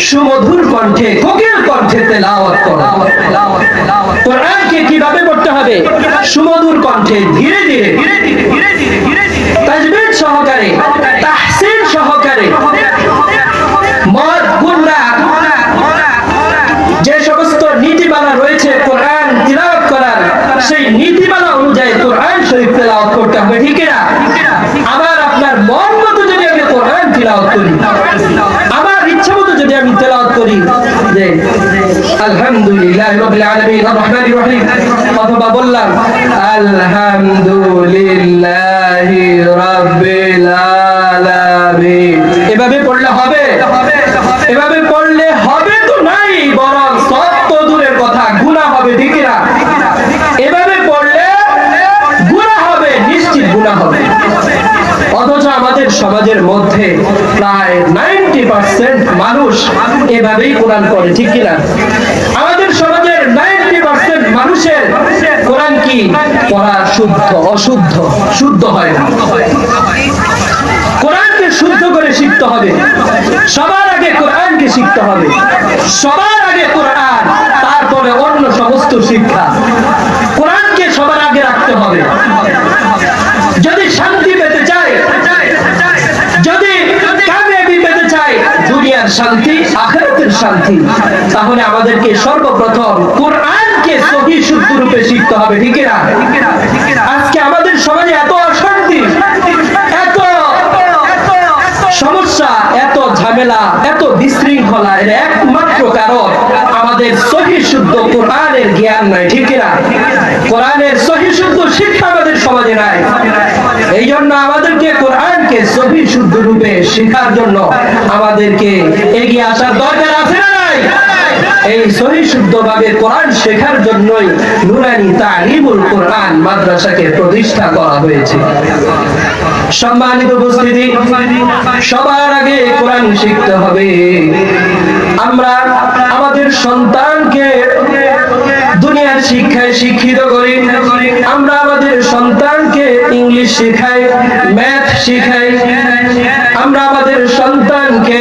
সুমধুর কণ্ঠে কোকিল কণ্ঠে তেলাওয়াত করো। কোরআনকে কিভাবে পড়তে হবে? সুমধুর কণ্ঠে ধীরে ধীরে তাজবিদ সহকারে, তাহসিন সহকারে, মদ গুণরা যে সমস্ত নীতিমালা রয়েছে কোরআন তিলাওয়াত করার, সেই নীতিমালা অনুযায়ী কোরআন শরীফ তেলাওয়াত করতে হবে, ঠিক না? আমার আপনার মন মতো যদি আমি কোরআন তিলাওয়াত করি, আমার ইচ্ছা মতো যদি আমি তেলাওয়াত করি যে আলহামদুলিল্লাহি রাব্বিল আলামিন আর রহমানির রহিম, অথবা বললাম আলহামদুলিল্লাহি রাব্বিল আলামিন, এভাবে পড়লে হবে? এভাবে পড়লে হবে তো নাই, বরং সব তো দূরের কথা, গুনাহ হবে, ঠিক না? এভাবে পড়লে গুনাহ হবে, নিশ্চিত গুনাহ হবে। অথচ আমাদের সমাজের মধ্যে প্রায় 90% মানুষ এভাবেই কোরআন পড়ে, ঠিক কিনা? আমাদের সমাজের 90% মানুষের কোরআন কি পড়া শুদ্ধ, অশুদ্ধ, শুদ্ধ হয় না। কোরআনকে শুদ্ধ করে শিখতে হবে। সবার আগে কোরআনকে শিখতে হবে, সবার আগে কোরআন, তারপরে অন্য সমস্ত শিক্ষা। কোরআনকে সবার আগে রাখতে হবে। যদি শান্তি পেতে চাই, যদি কামিয়াবি পেতে চাই, দুনিয়ার শান্তি, আখিরাতের শান্তি, তাহলে আমাদেরকে সর্বপ্রথম কোরআনকে সহিহ শুদ্ধ রূপে শিখতে হবে, ঠিক না? আজকে আমাদের সমাজে এত অশান্তি, এত সমস্যা, এত ঝামেলা, এত বিশৃঙ্খলা, এর একমাত্র কারণ আমাদের সহিহ শুদ্ধ কোরআনের জ্ঞান নাই, ঠিক না? কোরআনের সহিহ শুদ্ধ শিক্ষা আমাদের সমাজে নাই। এই জন্য আমাদেরকে কোরআনকে সহিহ শুদ্ধ রূপে শেখার জন্য আমাদেরকে এগিয়ে আসার দরকার আছে না নাই? এই সহিহ শুদ্ধভাবে কোরআন শেখার জন্যই নুরানি তালিমুল কোরআন মাদ্রাসাকে প্রতিষ্ঠা করা হয়েছে। সম্মানিত উপস্থিতি, সবার আগে কোরআন শিখতে হবে। আমরা আমাদের সন্তানকে দুনিয়ার শিক্ষায় শিক্ষিত করি, আমরা আমাদের সন্তানকে ইংলিশ শিখাই, ম্যাথ শিখাই, আমরা আমাদের সন্তানকে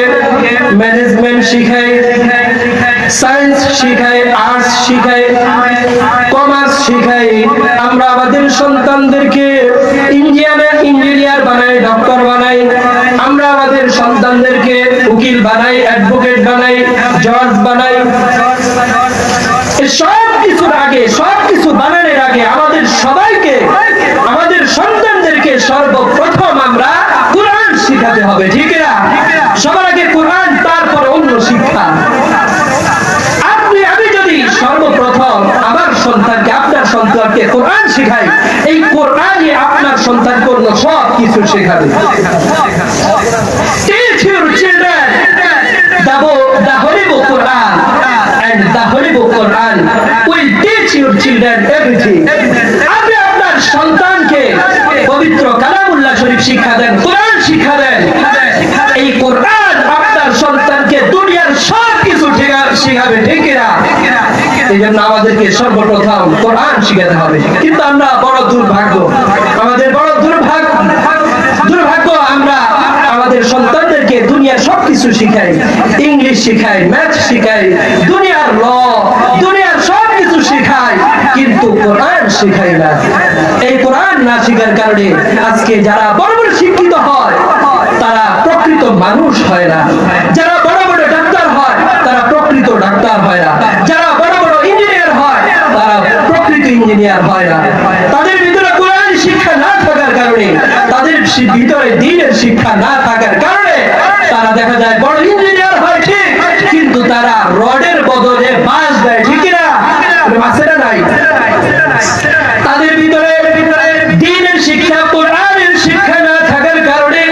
ম্যানেজমেন্ট শিখাই, সায়েন্স শিখাই, আর্টস শিখাই, কমার্স শিখাই, আমরা আমাদের সন্তানদেরকে ইঞ্জিনিয়ার বানাই, ডক্টর বানাই, আমরা আমাদের সন্তানদেরকে উকিল বানাই, অ্যাডভোকেট বানাই, জজ বানাই। সব কিছুর আগে, সব কিছু বানানোর আগে আমাদের সবাইকে, আমাদের সন্তানদেরকে সর্বপ্রথম আমরা কোরআন শিখাতে হবে, ঠিক না? সবার আগে কোরআন, তারপর অন্য শিক্ষা। আমি যদি সর্বপ্রথম আমার সন্তানকে, আপনার সন্তানকে কোরআন শিখাই, এই কোরআনই আপনার সন্তানকে অন্য সব কিছু শেখাবে। Teach your children the Holy Book Quran, and the Holy Book Quran will teach your children everything. আপনি আপনার সন্তানকে পবিত্র কালামুল্লাহ শরীফ শিক্ষা দেন, কোরআন শিক্ষা দেন, এই কোরআন আপনার সন্তানকে দুনিয়ার সব কিছু শিখাবে, ঠিক না? এই জন্য আমাদেরকে সর্বপ্রথম কোরআন শিখাতে হবে। কিন্তু আমরা বড় দুর্ভাগ্য, আমাদের বড় দুর্ভাগ্য, আমরা আমাদের সন্তানদেরকে দুনিয়ার সবকিছু শিখাই, ইংলিশ শিখাই, ম্যাথ শিখাই, দুনিয়ার ল, দুনিয়ার সবকিছু শিখাই, কিন্তু কোরআন শিখাই না। এই কোরআন না শিখার কারণে আজকে যারা বড় বড় শিক্ষিত হয় তারা প্রকৃত মানুষ হয় না, যারা বড় বড় ডাক্তার হয় তারা প্রকৃত ডাক্তার হয় না, যারা বড় বড় ইঞ্জিনিয়ার হয় তারা প্রকৃত ইঞ্জিনিয়ার হয় না। তাদের ভিতরে কোরআন শিক্ষা না থাকার কারণে, তাদের ভিতরে দ্বীনের শিক্ষা না থাকার কারণে তারা দেখা যায় বড় ইঞ্জিনিয়ার হয় ঠিক, কিন্তু তারা রডের বদলে বাঁশ দেয়, ঠিক না? আছে না নাই? তাদের ভিতরে দ্বীনের শিক্ষা, কোরআনের শিক্ষা না থাকার কারণে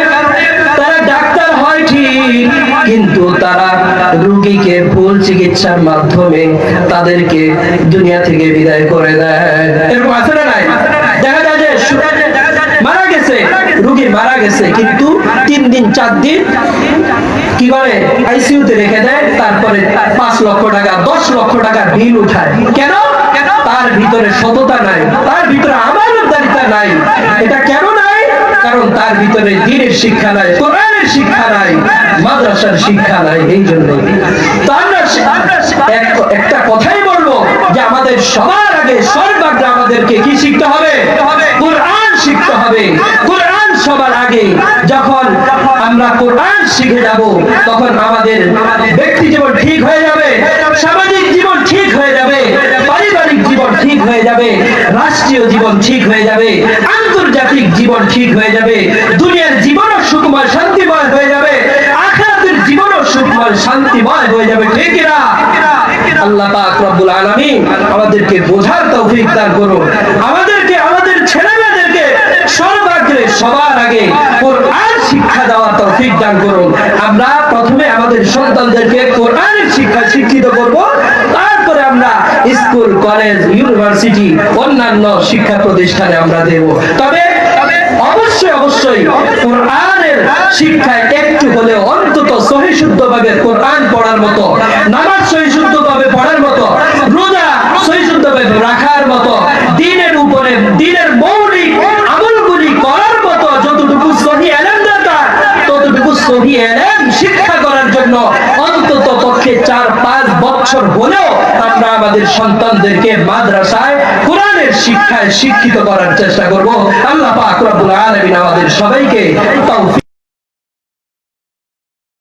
তারা ডাক্তার হয় ঠিক, কিন্তু তারা রোগীকে ভুল চিকিৎসার মাধ্যমে তাদেরকে দুনিয়া থেকে বিদায় করে দেয়। এরকম আছে না নাই? দেখা যায় যে মারা গেছে, রোগী মারা গেছে, কিন্তু 3 দিন 4 দিন কি করে আইসিইউতে রেখে দেয়, তারপরে 5 লক্ষ টাকা 10 লক্ষ টাকার বিল উঠায়। কেন? তার ভিতরে সততা নাই, তার ভিতরে আমানতদারিতা নাই। এটা কেন নাই? কারণ তার ভিতরে দ্বীনের শিক্ষা নাই, কোরআনের শিক্ষা নাই, মাদ্রাসার শিক্ষা নাই। এই জন্য তো আমরা একটা কথাই বলবো যে আমাদের সবার আগে সর্বাগ্রে আমাদেরকে কি শিখতে হবে? কোরআন শিখতে হবে। কোরআন সবার আগে। যখন আমরা কোরআন শিখে যাব তখন আমাদের ব্যক্তি জীবন ঠিক হয়ে যাবে, সামাজিক জীবন ঠিক হয়ে যাবে, পারিবারিক জীবন ঠিক হয়ে যাবে, রাষ্ট্রীয় জীবন ঠিক হয়ে যাবে, আন্তর্জাতিক জীবন ঠিক হয়ে যাবে, দুনিয়ার জীবনও সুখময় শান্তিময় হয়ে যাবে, আখিরাতের জীবনও সুখময় শান্তিময় হয়ে যাবে। ঠিক না? আল্লাহ পাক রব্বুল আলামিন আমাদেরকে বোঝার তৌফিক দান করুন, আমাদেরকে আমাদের ছেলেমেয়েদেরকে সর্বাগ্রে সবার আগে কোরআন শিক্ষা দেওয়ার তৌফিক দান করুন। আমরা প্রথমে আমাদের সন্তানদেরকে কোরআনের শিক্ষা শিক্ষিত করব, তারপরে আমরা স্কুল, কলেজ, ইউনিভার্সিটি, অন্যান্য শিক্ষা প্রতিষ্ঠানে আমরা দেব। তবে অবশ্যই অবশ্যই কোরআনের শিক্ষায় একটু হলেও অন্তত সহি শুদ্ধভাবে কোরআন পড়ার মতো, নামাজ সহি শুদ্ধভাবে পড়ার মতো, রোজা সহি শুদ্ধভাবে রাখার মতো, দ্বীনের উপরে দ্বীনের মৌলিক আমলগুলি করার মতো যতটুকু সহি ইলম দরকার ততটুকু সহি ইলম শিক্ষা করার জন্য অন্তত পক্ষে 4-5 বছর হলেও আমরা আমাদের সন্তানদেরকে মাদ্রাসায় কোরআনের শিক্ষায় শিক্ষিত করার চেষ্টা করব। আল্লাহ পাক রব্বুল আলামিন আমাদের সবাইকে তৌফিক